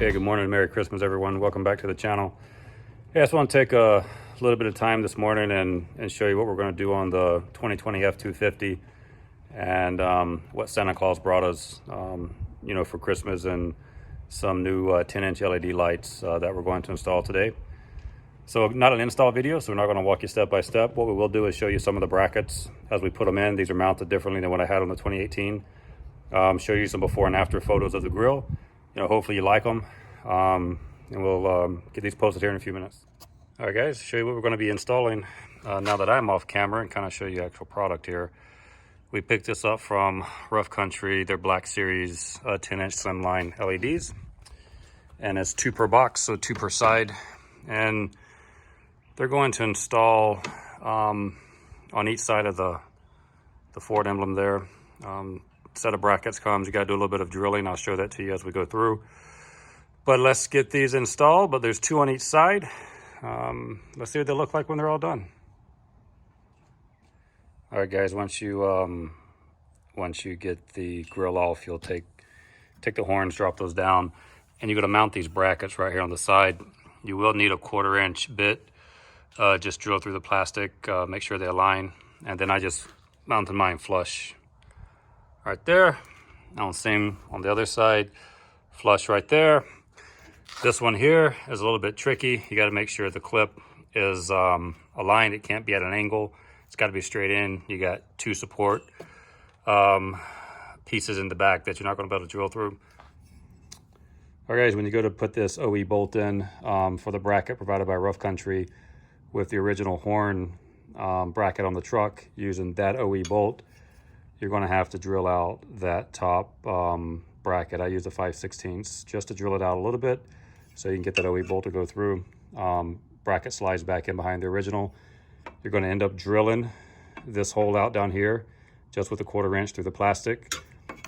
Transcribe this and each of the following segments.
Okay, good morning and Merry Christmas, everyone. Welcome back to the channel. Hey, I just want to take a little bit of time this morning and show you what we're going to do on the 2020 F250 and what Santa Claus brought us, for Christmas, and some new 10-inch LED lights that we're going to install today. So not an install video, so we're not going to walk you step by step. What we will do is show you some of the brackets as we put them in. These are mounted differently than what I had on the 2018. Show you some before and after photos of the grill. Hopefully you like them, and we'll get these posted here in a few minutes. All right, guys, show you what we're going to be installing now that I'm off camera, and kind of show you the actual product here. We picked this up from Rough Country, their BlackSeries 10-inch Slimline LEDs, and it's 2 per box, so 2 per side, and they're going to install on each side of the Ford emblem there. Set of brackets comes, you got to do a little bit of drilling. I'll show that to you as we go through, but let's get these installed. But there's 2 on each side. Let's see what they look like when they're all done. All right, guys, once you get the grill off, you'll take the horns, drop those down, and you're going to mount these brackets right here on the side. You will need a 1/4 inch bit. Just drill through the plastic, make sure they align, and then I just mounted mine flush right there. Now same on the other side, flush right there. This one here is a little bit tricky. You got to make sure the clip is aligned. It can't be at an angle. It's got to be straight in. You got 2 support pieces in the back that you're not going to be able to drill through. All right, guys, when you go to put this OE bolt in for the bracket provided by Rough Country with the original horn bracket on the truck, using that OE bolt, you're going to have to drill out that top bracket. I use a 5/16 just to drill it out a little bit so you can get that OE bolt to go through. Bracket slides back in behind the original. You're going to end up drilling this hole out down here just with a 1/4 inch through the plastic.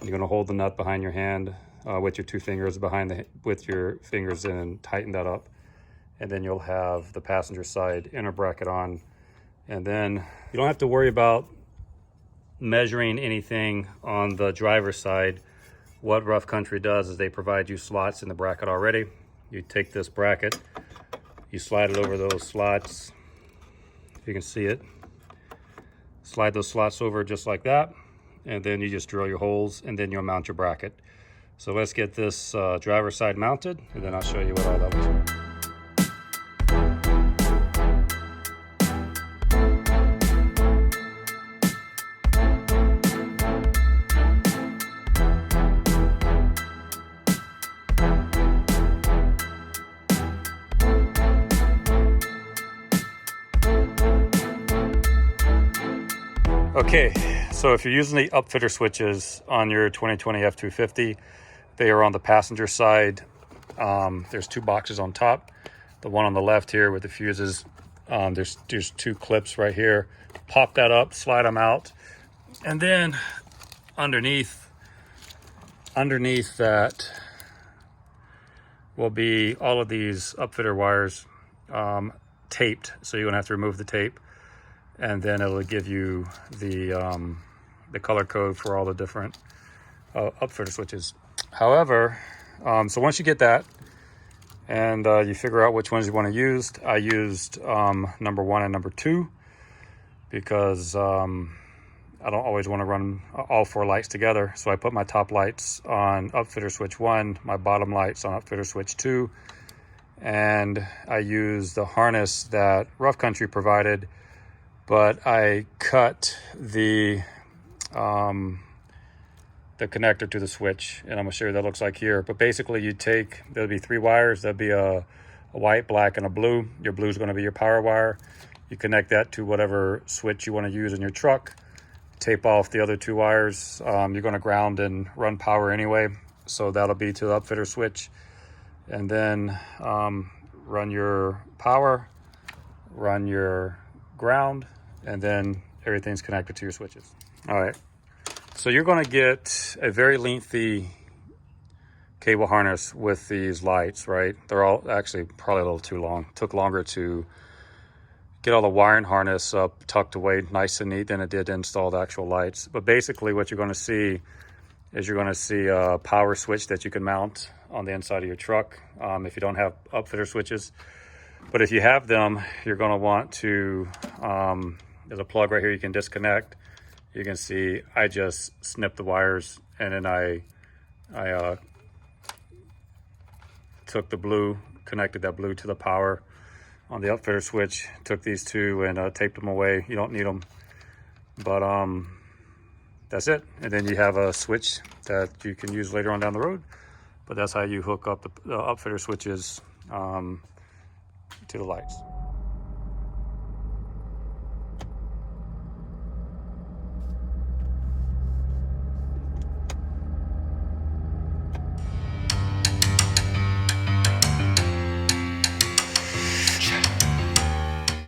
You're going to hold the nut behind your hand with your 2 fingers with your fingers, and tighten that up. And then you'll have the passenger side inner bracket on. And then you don't have to worry about measuring anything on the driver's side. What Rough Country does is they provide you slots in the bracket already. You take this bracket, you slide it over those slots, if you can see it. Slide those slots over just like that, and then you just drill your holes, and then you'll mount your bracket. So let's get this driver's side mounted, and then I'll show you what all that was. Okay, so if you're using the upfitter switches on your 2020 F250, they are on the passenger side. There's 2 boxes on top. The one on the left here with the fuses, there's 2 clips right here. Pop that up, slide them out, and then underneath that will be all of these upfitter wires taped, so you're gonna have to remove the tape, and then it'll give you the color code for all the different upfitter switches. However, so once you get that and you figure out which ones you want to use, I used number 1 and number 2 because I don't always want to run all 4 lights together. So I put my top lights on upfitter switch 1, my bottom lights on upfitter switch 2, and I used the harness that Rough Country provided, but I cut the connector to the switch, and I'm gonna show you what that looks like here. But basically there'll be 3 wires. There'll be a white, black, and a blue. Your blue is gonna be your power wire. You connect that to whatever switch you wanna use in your truck. Tape off the other 2 wires. You're gonna ground and run power anyway, so that'll be to the upfitter switch. And then run your power, run your ground, and then everything's connected to your switches. All right, so you're going to get a very lengthy cable harness with these lights, right? They're all actually probably a little too long. Took longer to get all the wiring harness up tucked away nice and neat than it did to install the actual lights. But basically what you're going to see is you're going to see a power switch that you can mount on the inside of your truck if you don't have upfitter switches. But if you have them, you're going to want to, there's a plug right here you can disconnect. You can see I just snipped the wires, and then I took the blue, connected that blue to the power on the upfitter switch, took these two and taped them away. You don't need them, but that's it. And then you have a switch that you can use later on down the road, but that's how you hook up the upfitter switches to the lights.